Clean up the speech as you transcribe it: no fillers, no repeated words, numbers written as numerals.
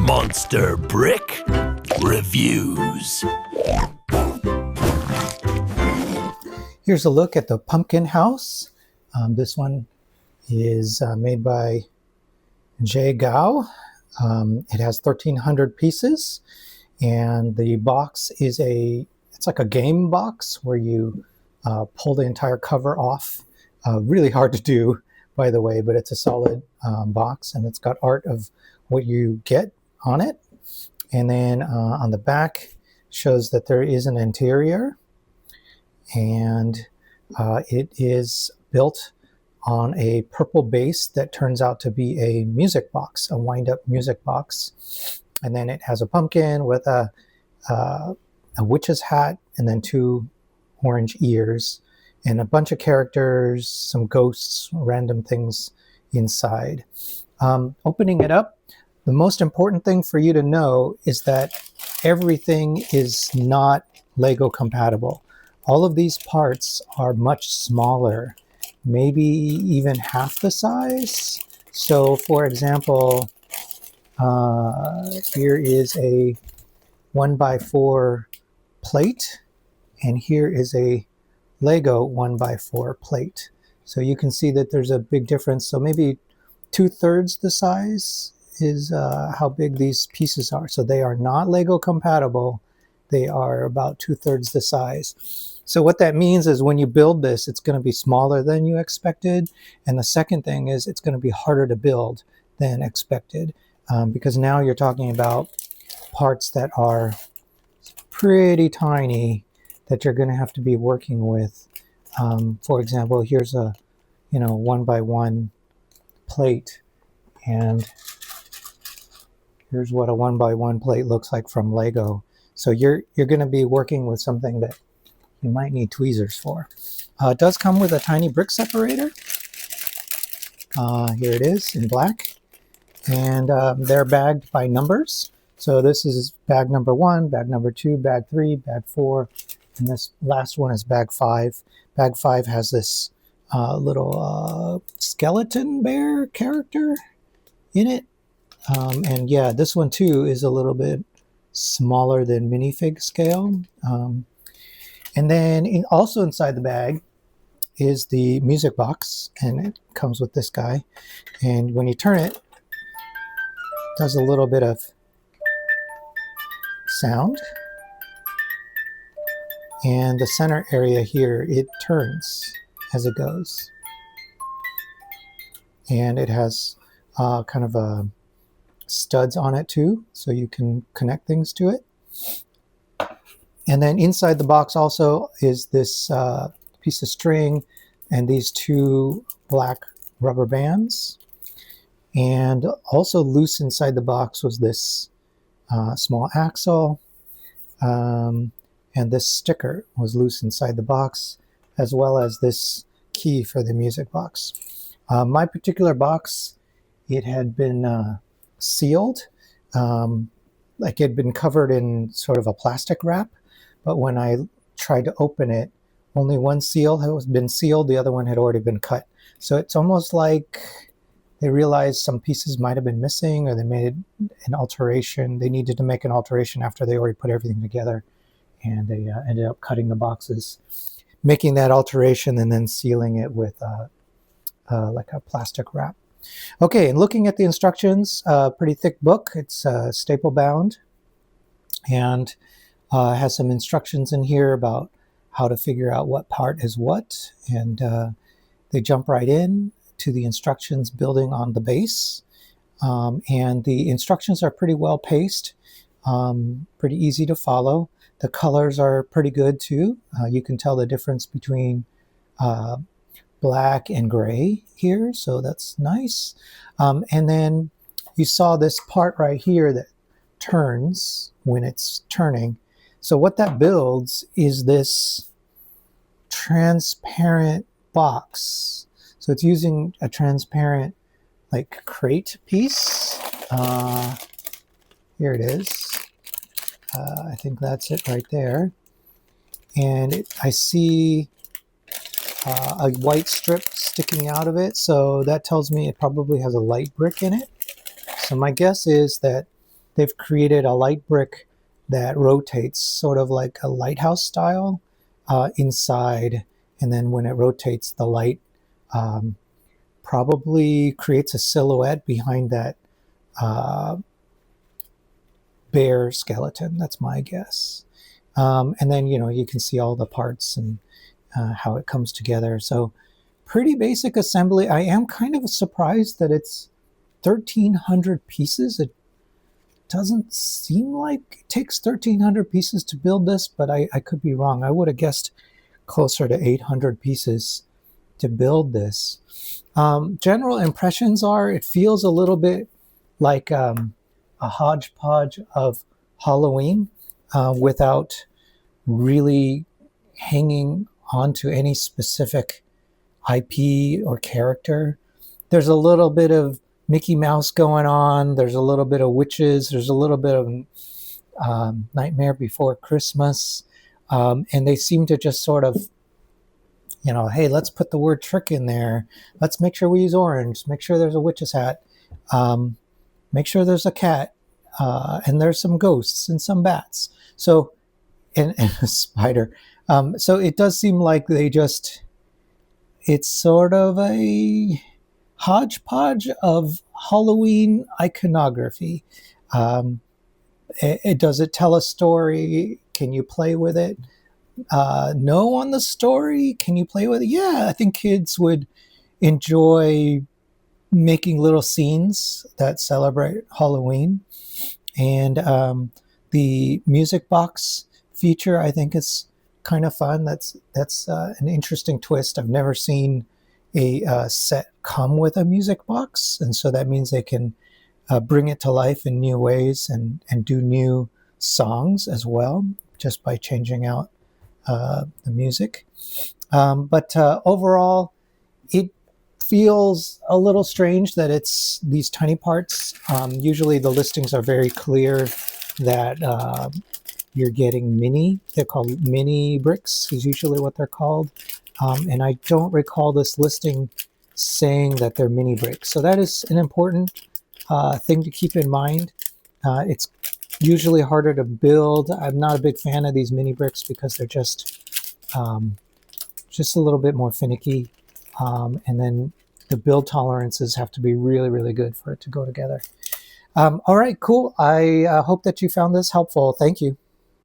Monster Brick Reviews. Here's a look at the pumpkin house. This one is made by Jay Gao. It has 1,300 pieces, and the box is it's like a game box where you pull the entire cover off. Really hard to do, by the way, but it's a solid box, and it's got art of what you get on it. And then on the back shows that there is an interior, and it is built on a purple base that turns out to be a music box, a wind-up music box. And then it has a pumpkin with a witch's hat, and then 2 orange ears, and a bunch of characters, some ghosts, random things inside. Opening it up, the most important thing for you to know is that everything is not Lego compatible. All of these parts are much smaller, maybe even half the size. So for example, here is a 1x4 plate, and here is a Lego 1x4 plate. So you can see that there's a big difference. So maybe 2/3 the size is how big these pieces are. So they are not Lego compatible. They are about 2/3 the size. So what that means is when you build this, it's going to be smaller than you expected. And the second thing is it's going to be harder to build than expected, because now you're talking about parts that are pretty tiny that you're going to have to be working with. For example, here's a 1x1 plate, and here's what a 1x1 plate looks like from Lego. So you're going to be working with something that you might need tweezers for. It does come with a tiny brick separator. Here it is in black, and they're bagged by numbers. So this is bag number 1, bag number 2, bag 3, bag 4, and this last one is bag 5. Bag 5 has this little skeleton bear character in it. And yeah, this one too is a little bit smaller than minifig scale. And then also inside the bag is the music box, and it comes with this guy. And when you turn it, it does a little bit of sound. And the center area here, it turns as it goes. And it has kind of a studs on it too, so you can connect things to it. And then inside the box also is this piece of string and these 2 black rubber bands. And also loose inside the box was this small axle, and this sticker was loose inside the box, as well as this key for the music box. My particular box, it had been sealed, like it had been covered in sort of a plastic wrap. But when I tried to open it, only one seal had been sealed, the other one had already been cut. So it's almost like they realized some pieces might have been missing, or they made an alteration. They needed to make an alteration after they already put everything together, and they ended up cutting the boxes, making that alteration, and then sealing it with like a plastic wrap. Okay, and looking at the instructions, pretty thick book. It's staple bound, and has some instructions in here about how to figure out what part is what, and they jump right in to the instructions building on the base. And the instructions are pretty well paced, pretty easy to follow. The colors are pretty good too. You can tell the difference between black and gray here, so that's nice. And then you saw this part right here that turns when it's turning. So what that builds is this transparent box. So it's using a transparent like crate piece. Here it is. I think that's it right there. And I see a white strip sticking out of it, so that tells me it probably has a light brick in it. So my guess is that they've created a light brick that rotates, sort of like a lighthouse style inside. And then when it rotates, the light probably creates a silhouette behind that bear skeleton. That's my guess. And then, you can see all the parts and how it comes together. So pretty basic assembly. I am kind of surprised that it's 1,300 pieces. It doesn't seem like it takes 1,300 pieces to build this, but I could be wrong. I would have guessed closer to 800 pieces to build this. General impressions are it feels a little bit like a hodgepodge of Halloween without really hanging onto any specific IP or character. There's a little bit of Mickey Mouse going on. There's a little bit of witches. There's a little bit of Nightmare Before Christmas. And they seem to just sort of, hey, let's put the word trick in there. Let's make sure we use orange. Make sure there's a witch's hat. Make sure there's a cat. And there's some ghosts and some bats. So, and a spider. So it does seem like it's sort of a hodgepodge of Halloween iconography. Does it tell a story? Can you play with it? No on the story? Can you play with it? Yeah, I think kids would enjoy making little scenes that celebrate Halloween. And the music box feature, I think, is kind of fun. That's an interesting twist. I've never seen a set come with a music box, and so that means they can bring it to life in new ways and do new songs as well, just by changing out the music. But overall, it feels a little strange that it's these tiny parts. Usually the listings are very clear that you're getting mini. They're called mini bricks is usually what they're called. And I don't recall this listing saying that they're mini bricks. So that is an important thing to keep in mind. It's usually harder to build. I'm not a big fan of these mini bricks because they're just a little bit more finicky. And then the build tolerances have to be really, really good for it to go together. All right, cool. I hope that you found this helpful. Thank you.